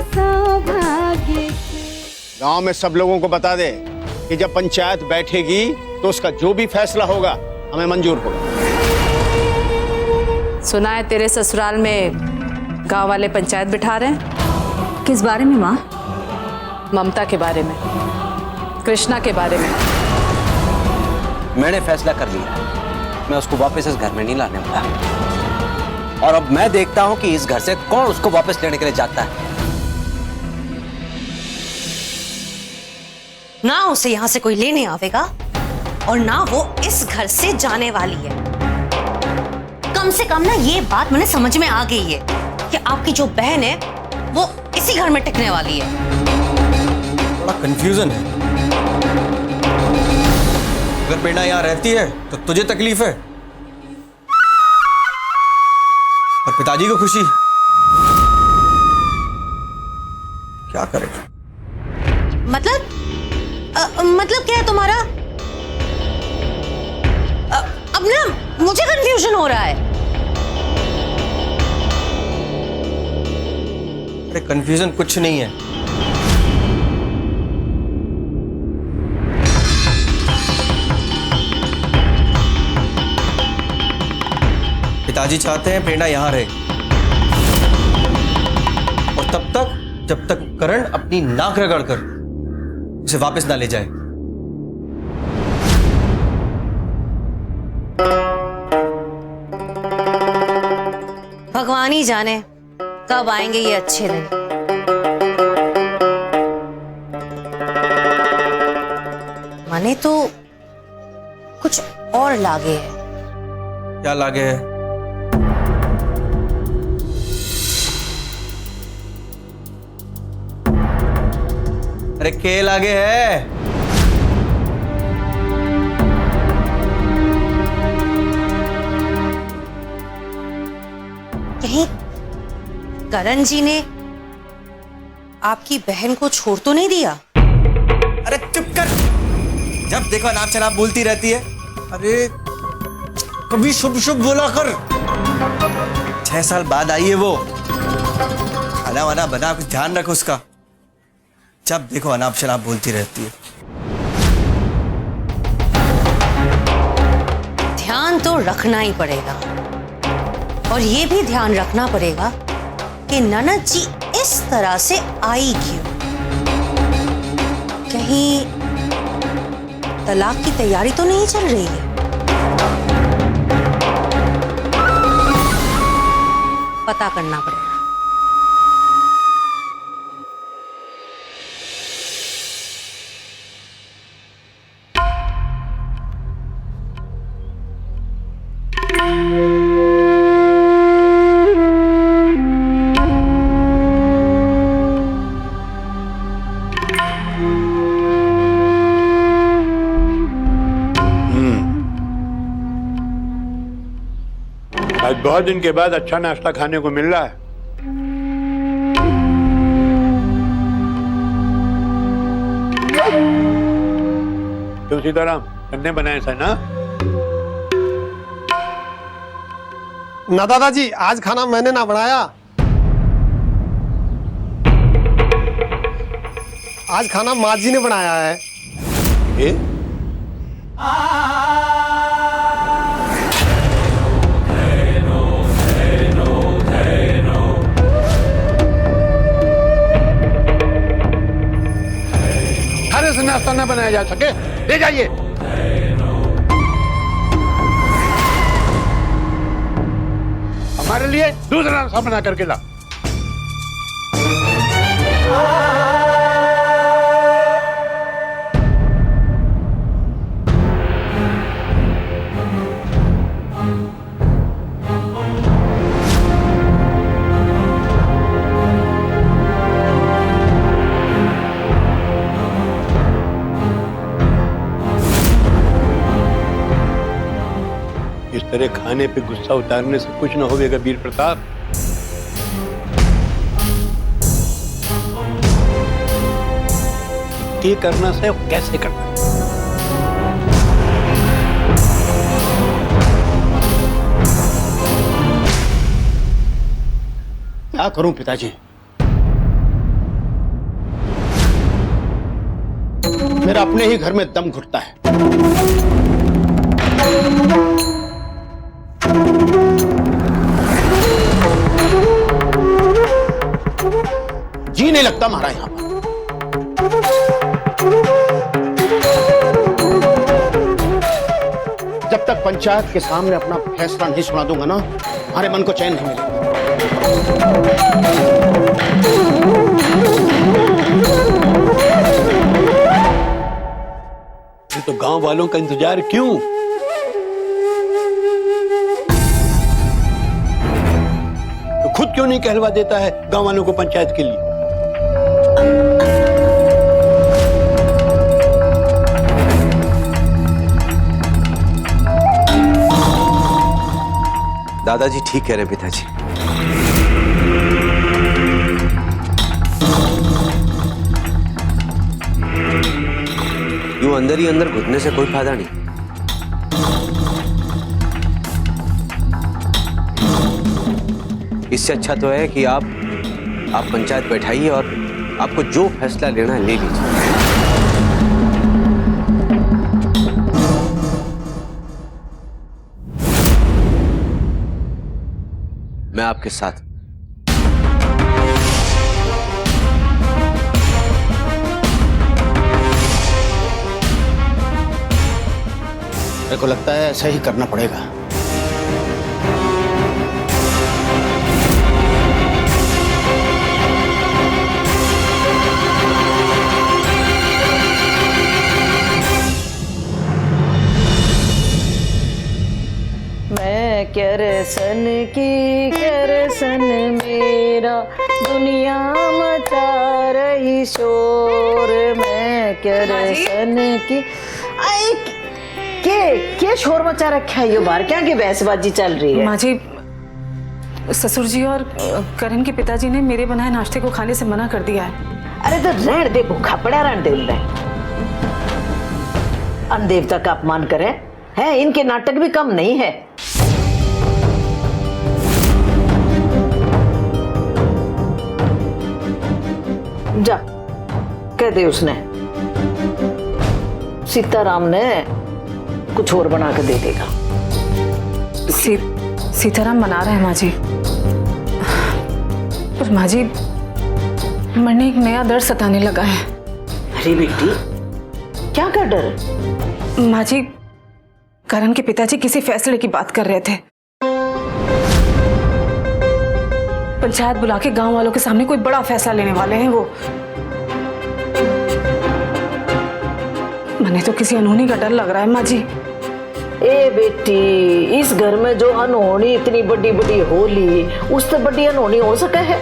सौभाग्य। गांव में सब लोगों को बता दे कि जब पंचायत बैठेगी तो उसका जो भी फैसला होगा हमें मंजूर होगा। सुना है तेरे ससुराल में गांव वाले पंचायत बिठा रहे हैं। किस बारे में माँ? ममता के बारे में, कृष्णा के बारे में। मैंने फैसला कर लिया, मैं उसको वापस इस घर में नहीं लाने वाला। और अब मैं देखता हूं कि इस घर से कौन उसको वापस लेने के लिए जाता है। ना उसे यहां से कोई लेने आवेगा और ना वो इस घर से जाने वाली है। कम से कम ना ये बात मुझे समझ में आ गई है कि आपकी जो बहन है वो इसी घर में टिकने वाली है। बड़ा कंफ्यूजन है। अगर बेटा यहाँ रहती है तो तुझे तकलीफ है और पिताजी को खुशी। क्या करेगा? मतलब क्या है तुम्हारा? अब ना मुझे कंफ्यूजन हो रहा है। अरे कंफ्यूजन कुछ नहीं है। पिताजी चाहते हैं प्रेरणा यहां रहे और तब तक जब तक करण अपनी नाक रगड़कर उसे वापस ना ले जाए। भगवान ही जाने कब आएंगे ये अच्छे दिन। माने तो कुछ और लागे है। क्या लागे है? अरे के लागे है? कहीं करण जी ने आपकी बहन को छोड़ तो नहीं दिया? अरे चुप कर, जब देखो अनाप शनाप बोलती रहती है। अरे कभी शुभ शुभ बोला कर। 6 साल बाद आई है वो, खाना वाना बना, कुछ ध्यान रखो उसका। जब देखो अनाप शनाप बोलती रहती है। ध्यान तो रखना ही पड़ेगा और ये भी ध्यान रखना पड़ेगा कि ननद जी इस तरह से आई क्यों। कहीं तलाक की तैयारी तो नहीं चल रही है? पता करना पड़ेगा। आज बहुत दिन के बाद अच्छा नाश्ता खाने को मिल रहा है। तो सीताराम अन्ने बनाए थे ना? ना दादाजी, आज खाना मैंने ना बनाया। आज खाना माँ जी ने बनाया है। ये? खाने से नाश्ता न बनाया जा सके, ले जाइए। हमारे लिए दूसरा नाश्ता बना करके ला। इस तरह खाने पे गुस्सा उतारने से कुछ न होगा वीर प्रताप। ये करना से कैसे करना? क्या करूं पिताजी? मेरा अपने ही घर में दम घुटता है। जी नहीं लगता हमारा यहां पर। जब तक पंचायत के सामने अपना फैसला नहीं सुना दूंगा ना, हमारे मन को चैन नहीं मिलेगा। ये तो गांव वालों का इंतजार क्यों? तो खुद क्यों नहीं कहलवा देता है गांव वालों को पंचायत के लिए? दादाजी ठीक कह रहे हैं पिताजी। यूं अंदर ही अंदर घुटने से कोई फायदा नहीं। इससे अच्छा तो है कि आप पंचायत बैठाइए और आपको जो फैसला लेना है ले लीजिए। मैं आपके साथ। मेरे को लगता है ऐसा ही करना पड़ेगा। मैं करसन की करसन मेरा दुनिया मचा रही शोर। मैं करसन की आई के शोर मचा रखा है ये बाहर? क्या की बहसबाजी चल रही है? माँ जी, ससुर जी और करण के पिताजी ने मेरे बनाए नाश्ते को खाने से मना कर दिया है। अरे तो रहने दे, भूखा पड़ा रहने दे उन्हें। अन्न देवता का अपमान करे है, इनके नाटक भी कम नहीं है। जा कह दे उसने, सीताराम ने कुछ और बना के दे देगा। सीताराम मना रहे हैं माँ जी, पर माँ जी मन में एक नया डर सताने लगा है। अरे बेटी, क्या का डर? माँ जी, करण के पिताजी किसी फैसले की बात कर रहे थे। पंचायत बुला के गांव वालों के सामने कोई बड़ा फैसला लेने वाले हैं वो। मने तो किसी अनहोनी का डर लग रहा है माँ जी। ए बेटी, इस घर में जो अनहोनी इतनी बड़ी बड़ी होली, उससे बड़ी अनहोनी हो सके है?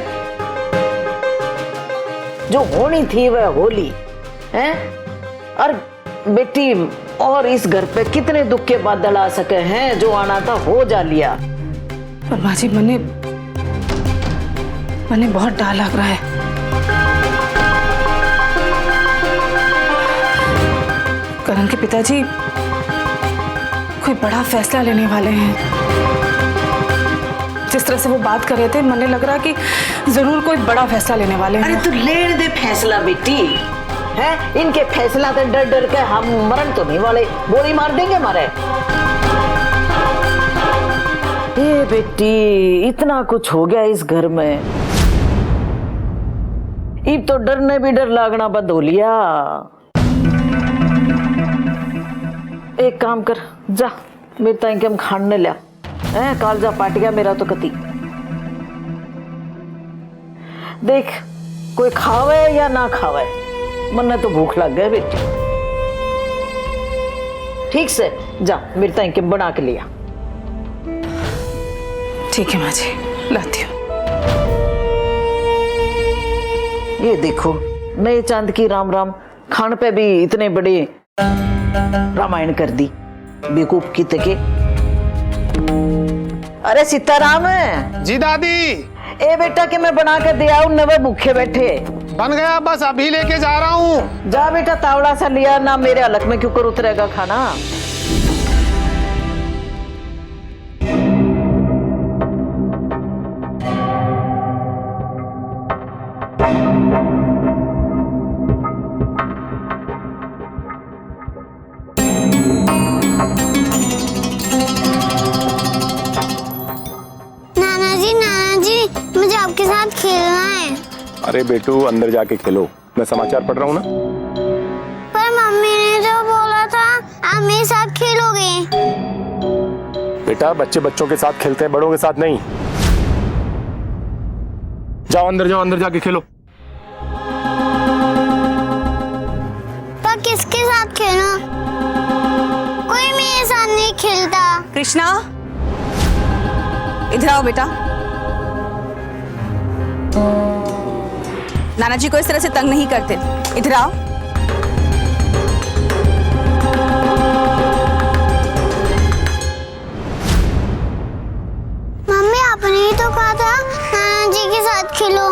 जो होनी थी वह होली है। और बेटी, और इस घर पे कितने दुख के बादल आ सके हैं, जो आना था हो जा लिया। पर माँ जी, मने बहुत डर लग रहा है। करण के पिताजी कोई बड़ा फैसला लेने वाले हैं। जिस तरह से वो बात कर रहे थे, मने लग रहा कि जरूर कोई बड़ा फैसला लेने वाले हैं। अरे तू लेने दे फैसला बेटी, है इनके फैसला से डर डर के हम मरण तो नहीं वाले, गोली मार देंगे हमारे। ये बेटी, इतना कुछ हो गया इस घर में, अब तो डरने भी डर लागना बंद हो लिया। एक काम कर, जा मेरे ताई के हम खाने लिया है, कालजा पाट गया मेरा तो कति। देख कोई खावे या ना खावे, मन्ने तो भूख लग गई बेटी। ठीक से जा मेरे ताई के बना के लिया। ठीक है माँ जी, लाती हूँ। ये देखो, नए चांद की राम राम खान पे भी इतने बड़े रामायण कर दी बेवकूफ की तके। अरे सीताराम है जी दादी। ए बेटा के मैं बना कर दे आऊं, नवे भूखे बैठे। बन गया, बस अभी लेके जा रहा हूँ। जा बेटा, तावड़ा सा लिया ना, मेरे हलक में क्यों कर उतरेगा खाना। साथ खेलना है। अरे बेटू अंदर जाके खेलो, मैं समाचार पढ़ रहा हूँ ना। पर मम्मी ने जो बोला था आप मेरे साथ खेलोगे। बेटा बच्चे बच्चों के साथ खेलते हैं, बड़ों के साथ नहीं। जाओ, अंदर जाके खेलो। पर किसके साथ खेलूं? कोई मेरे साथ नहीं खेलता। कृष्णा, इधर आओ बेटा। नाना जी को इस तरह से तंग नहीं करते, इधर आओ। मम्मी आपने ही तो कहा था नाना जी के साथ खेलो।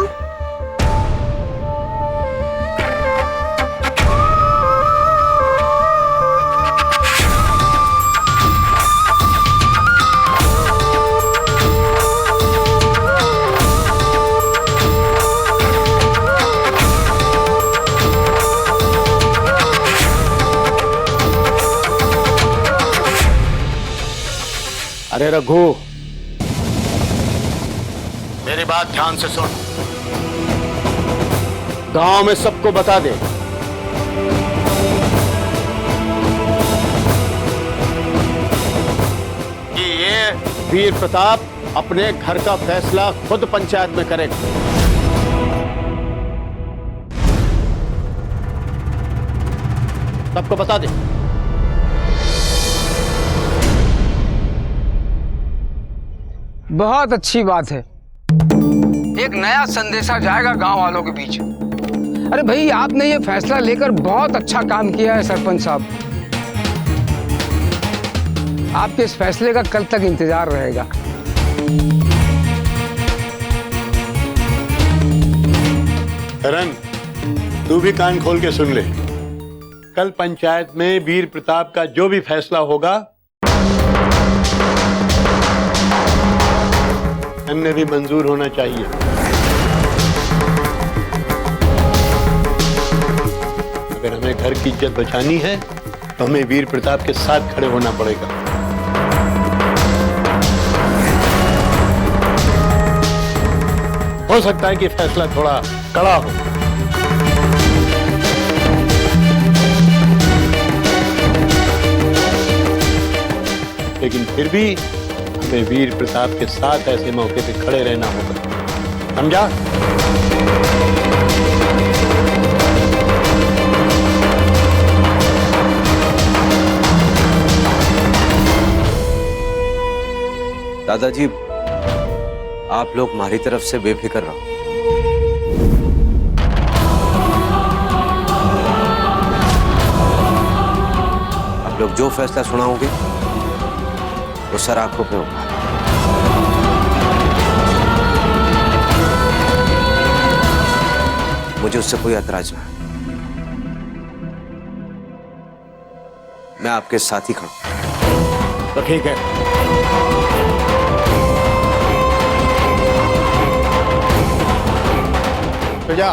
अरे रघु, मेरी बात ध्यान से सुन। गांव में सबको बता दे कि ये वीर प्रताप अपने घर का फैसला खुद पंचायत में करेगा। सबको बता दे। बहुत अच्छी बात है, एक नया संदेशा जाएगा गांव वालों के बीच। अरे भाई, आपने ये फैसला लेकर बहुत अच्छा काम किया है सरपंच साहब। आपके इस फैसले का कल तक इंतजार रहेगा। करण, तू भी कान खोल के सुन ले। कल पंचायत में वीर प्रताप का जो भी फैसला होगा हमें भी मंजूर होना चाहिए। अगर हमें घर की इज्जत बचानी है तो हमें वीर प्रताप के साथ खड़े होना पड़ेगा। हो सकता है कि फैसला थोड़ा कड़ा हो, लेकिन फिर भी हमें वीर प्रताप के साथ ऐसे मौके पे खड़े रहना होगा, समझा? दादाजी, आप लोग हमारी तरफ से बेफिक्र रहो। आप लोग जो फैसला सुनाओगे वो सर आंखों पे होगा। मुझे उससे कोई ऐतराज ना। मैं आपके साथ ही खड़ा हूं। तो ठीक है, तो जा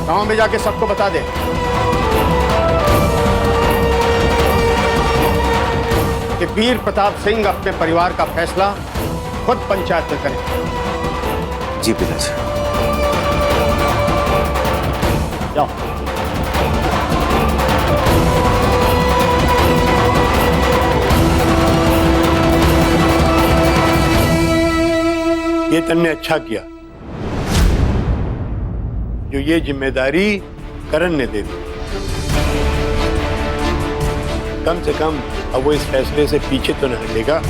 गांव में जाके सबको बता दे कि वीर प्रताप सिंह अपने परिवार का फैसला खुद पंचायत में करें। जी पिताजी। जाओ। ये तुमने अच्छा किया जो ये जिम्मेदारी करण ने दे दी। कम से कम अब वो इस फैसले से पीछे तो न हटेगा।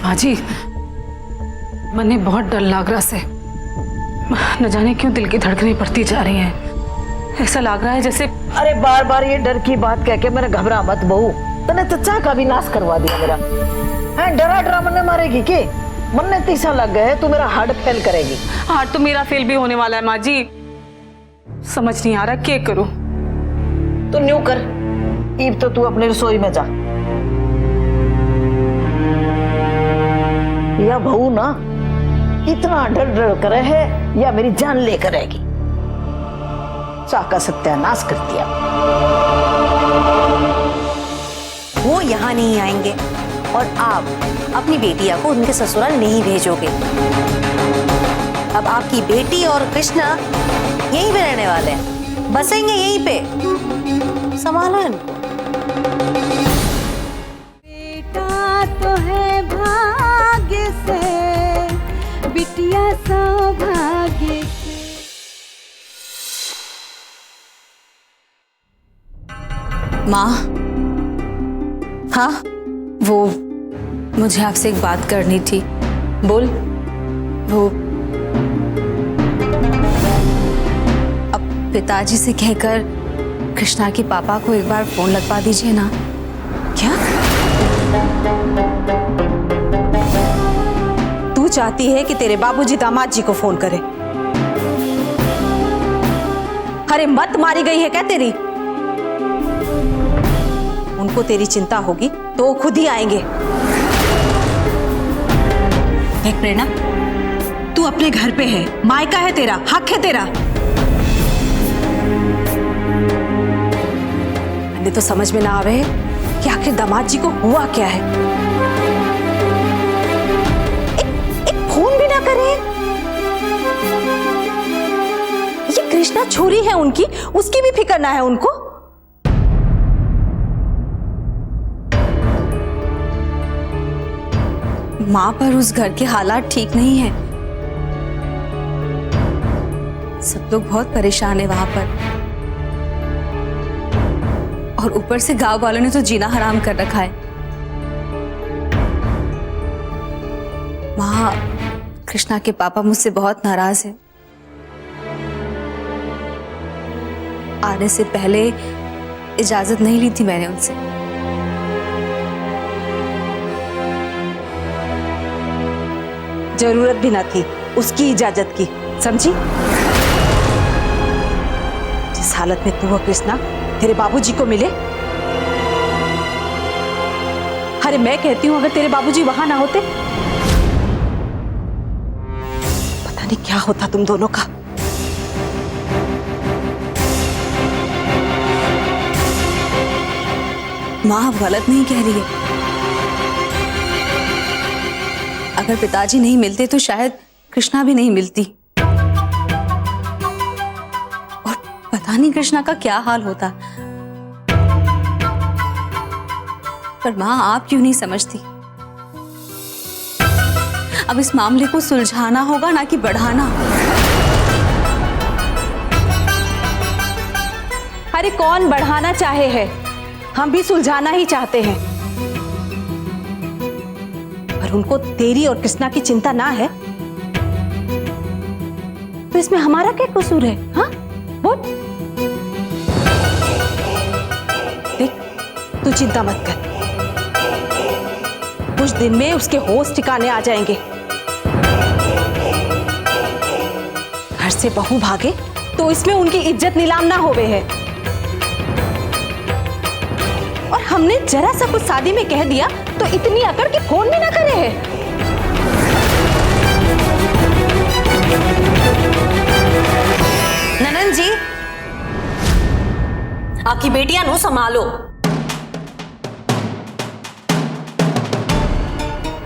माँ जी, मने बहुत डर लग रहा से। न जाने क्यों दिल की धड़कनें बढ़ती जा रही हैं। ऐसा लग रहा है जैसे। अरे बार बार ये डर की बात कह के मेरा घबरा मत बहू। तने चचा का भी नाश करवा दिया मेरा। है डरा डरा मन्ने मारेगी के? मन्ने तीसा लग गए तू मेरा हार्ट फेल करेगी। हार्ट तो मेरा फेल भी होने वाला है माँ जी। समझ नहीं आ रहा क्या करूं। तो न्यू कर, ईब तो तू अपनी रसोई में जा। या बहू ना इतना डर डर करे है या मेरी जान लेकर रहेगी। चाका सत्यानाश कर दिया। वो यहाँ नहीं आएंगे और आप अपनी बेटिया को उनके ससुराल नहीं भेजोगे। अब आपकी बेटी और कृष्णा यहीं पे रहने वाले हैं, बसेंगे यहीं पे। संभालो इनको। बेटा तो है भाग्य से, बिटिया सौभाग्य से। माँ, हाँ, वो मुझे आपसे एक बात करनी थी। बोल। वो अब पिताजी से कहकर कृष्णा के पापा को एक बार फोन लगवा दीजिए ना। क्या? तू चाहती है कि तेरे बाबूजी दामाद जी को फोन करे? अरे मत मारी गई है क्या तेरी? उनको तेरी चिंता होगी तो वो खुद ही आएंगे। देख प्रेरणा, तू अपने घर पे है, मायका है तेरा, हक है तेरा। मुझे तो समझ में ना आवे कि आखिर दामाद जी को हुआ क्या है। एक फोन भी ना करे। ये कृष्णा छोरी है उनकी, उसकी भी फिक्र ना है उनको। माँ, पर उस घर के हालात ठीक नहीं है। सब लोग बहुत परेशान है वहां पर, और ऊपर से गांव वालों ने तो जीना हराम कर रखा है। माँ, कृष्णा के पापा मुझसे बहुत नाराज हैं। आने से पहले इजाजत नहीं ली थी मैंने उनसे। जरूरत भी ना थी उसकी इजाजत की, समझी? जिस हालत में तू और कृष्णा तेरे बाबूजी को मिले। अरे मैं कहती हूं, अगर तेरे बाबूजी वहां ना होते, पता नहीं क्या होता तुम दोनों का। माँ, आप गलत नहीं कह रही है। अगर पिताजी नहीं मिलते तो शायद कृष्णा भी नहीं मिलती, और पता नहीं कृष्णा का क्या हाल होता। पर माँ, आप क्यों नहीं समझती? अब इस मामले को सुलझाना होगा, ना कि बढ़ाना। अरे कौन बढ़ाना चाहे है, हम भी सुलझाना ही चाहते हैं। पर उनको तेरी और कृष्णा की चिंता ना है तो इसमें हमारा क्या कसूर है? हाँ बोल। देख, तू चिंता मत कर, कुछ दिन में उसके होश ठिकाने आ जाएंगे। घर से बहू भागे तो इसमें उनकी इज्जत नीलाम ना होवे है। और हमने जरा सा कुछ शादी में कह दिया तो इतनी अकड़ के फोन भी ना करे है। ननन जी, आपकी बेटियां नो संभालो।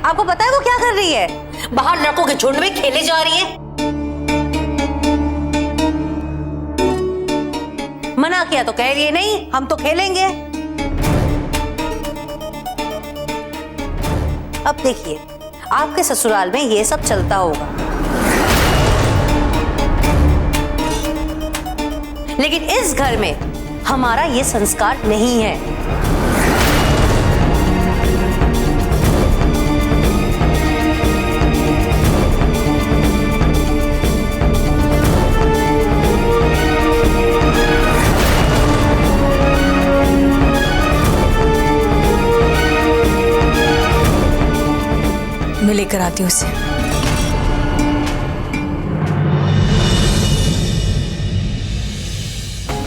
आपको पता है वो क्या कर रही है? बाहर लड़कों के झुंड में खेले जा रही है। मना किया तो कह रही है नहीं, हम तो खेलेंगे। अब देखिए, आपके ससुराल में ये सब चलता होगा, लेकिन इस घर में हमारा ये संस्कार नहीं है। मैं लेकर आती हूँ उसे।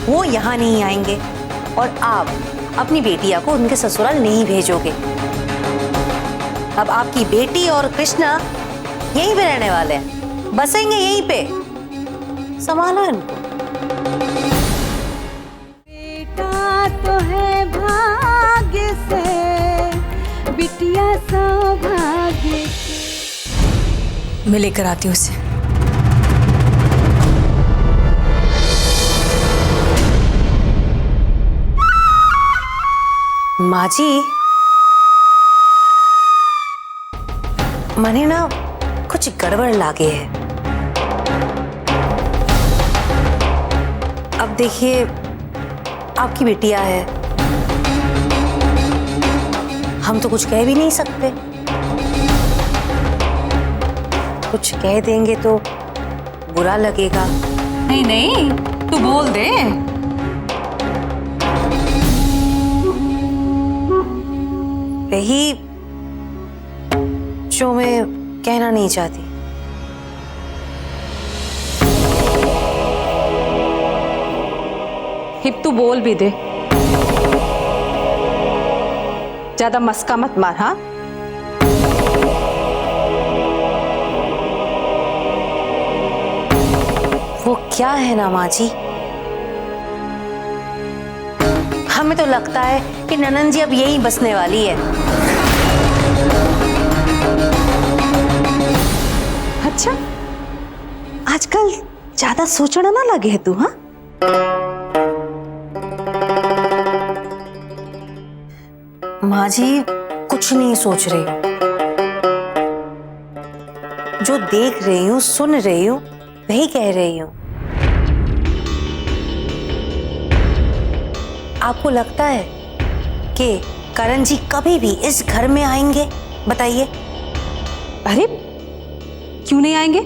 वो यहाँ नहीं आएंगे और आप अपनी बेटिया को उनके ससुराल नहीं भेजोगे। अब आपकी बेटी और कृष्णा यहीं पे रहने वाले हैं, बसेंगे यहीं पे। संभालो इनको। बेटा तो है भाग्य से, बिटिया सौभाग्य से। मैं लेकर आती हूँ उसे। माँ जी, मने ना कुछ गड़बड़ लागे है। अब देखिए, आपकी बिटिया है, हम तो कुछ कह भी नहीं सकते। कुछ कह देंगे तो बुरा लगेगा। नहीं नहीं, तू बोल दे। वही जो मैं कहना नहीं चाहती। हिप तू बोल भी दे, ज्यादा मस्का मत मार। हाँ, वो क्या है ना माँ जी, हमें तो लगता है कि ननन जी अब यहीं बसने वाली है। अच्छा, आजकल ज्यादा सोचना ना लगे है तू। हाँ, माँ जी कुछ नहीं सोच रही हूँ, जो देख रही हूँ सुन रही हूँ वही कह रही हूँ। आपको लगता है कि करण जी कभी भी इस घर में आएंगे? बताइए। अरे क्यों नहीं आएंगे?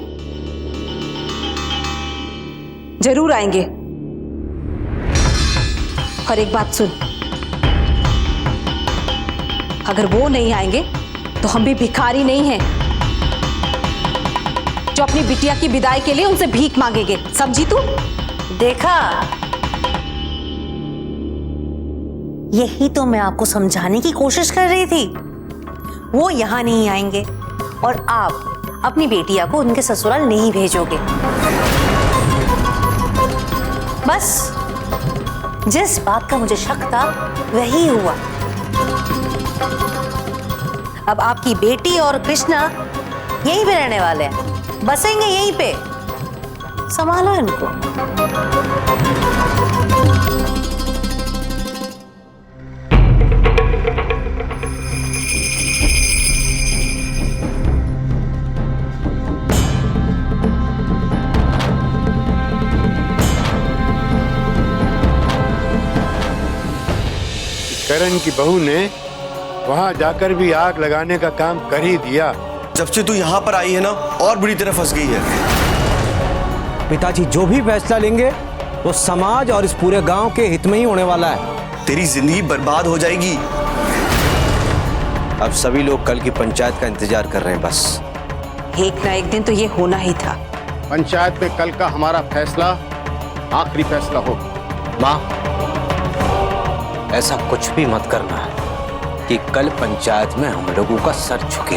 जरूर आएंगे। और एक बात सुन, अगर वो नहीं आएंगे तो हम भी भिखारी नहीं हैं जो अपनी बिटिया की विदाई के लिए उनसे भीख मांगेंगे। समझी तू? देखा, यही तो मैं आपको समझाने की कोशिश कर रही थी। वो यहां नहीं आएंगे और आप अपनी बेटिया को उनके ससुराल नहीं भेजोगे। बस जिस बात का मुझे शक था वही हुआ। अब आपकी बेटी और कृष्णा यहीं पे रहने वाले हैं, बसेंगे यहीं पे। संभालो इनको। करण की बहू ने वहां जाकर भी आग लगाने का काम कर ही दिया। जब से तू यहाँ पर आई है ना, और बुरी तरह फंस गई है। पिताजी जो भी फैसला लेंगे वो समाज और इस पूरे गांव के हित में ही होने वाला है। तेरी जिंदगी बर्बाद हो जाएगी। अब सभी लोग कल की पंचायत का इंतजार कर रहे हैं। बस एक ना एक दिन तो ये होना ही था। पंचायत में कल का हमारा फैसला आखिरी फैसला होगा। माँ, ऐसा कुछ भी मत करना कि कल पंचायत में हम लोगों का सर झुके।